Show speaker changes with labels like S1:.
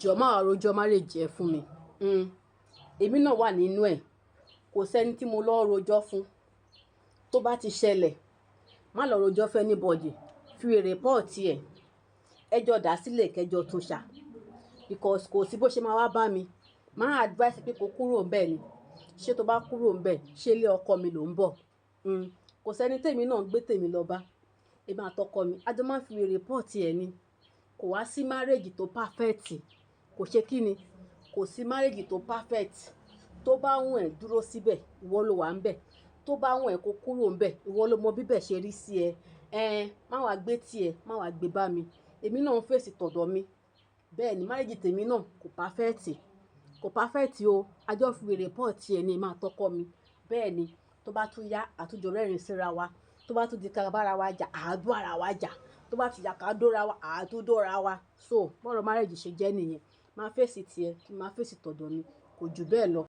S1: jọ máa rojọ́ marriage ẹ fún mi. Èmi náà wà nínú ẹ̀. Kò sẹ́ni tí mo lọ rojọ́ fún. Tó bá ti ṣẹlẹ̀, má lọ rojọ́ fún anybody. Fi report ẹ̀. Ẹjọ́ dá sílẹ̀ kẹjọ tún ṣà. Because kò sí bó ṣe máa wá bá mi. Máa advice pé kó kúrò ńbẹ̀ ni. Ṣé tó bá kúrò ńbẹ̀, ṣé ilé ọkọ mi ló ń bọ̀? Kò sẹ́ni tèmi náà gbé tèmi lọ bá. Èmi àtọkọ mi, a jọ máa ń fi report ẹ̀ ni. Kò wá sí marriage tó perfect. Kò ṣe kí ni? Kò sí marriage tó perfect. Tó bá wùn ẹ́ dúró síbẹ̀, ìwọ ló wà ńbẹ̀. Tó bá wùn ẹ́ kó kúrò ńbẹ̀, ìwọ ló mọ bíbẹ̀ ṣe rí sí ẹ. Má wá gbé tiẹ̀, má wá gbé bá mi. Èmi náà ń fèsì tọ̀dọ̀ mi. Bẹ́ẹ̀ ni marriage tèmi náà kò perfect. Kò perfect o. A jọ fi report ẹ̀ ni èmi àtọkọ mi. Bẹ́ẹ̀ ni tó bá tún yá, àtúnjọ rẹ́rìn síra wa. Tó bá tún di ká bá ara wa jà, àá bá ara wa jà. Tó bá ti yá ká dóra wa, àá tún dóra wa. So bọ́rọ̀ marriage ṣe jẹ́ nìyẹn. Má fèsì tiẹ̀, kí n má fèsì tọ̀dọ̀ mi. Kò jù bẹ́ẹ̀ lọ.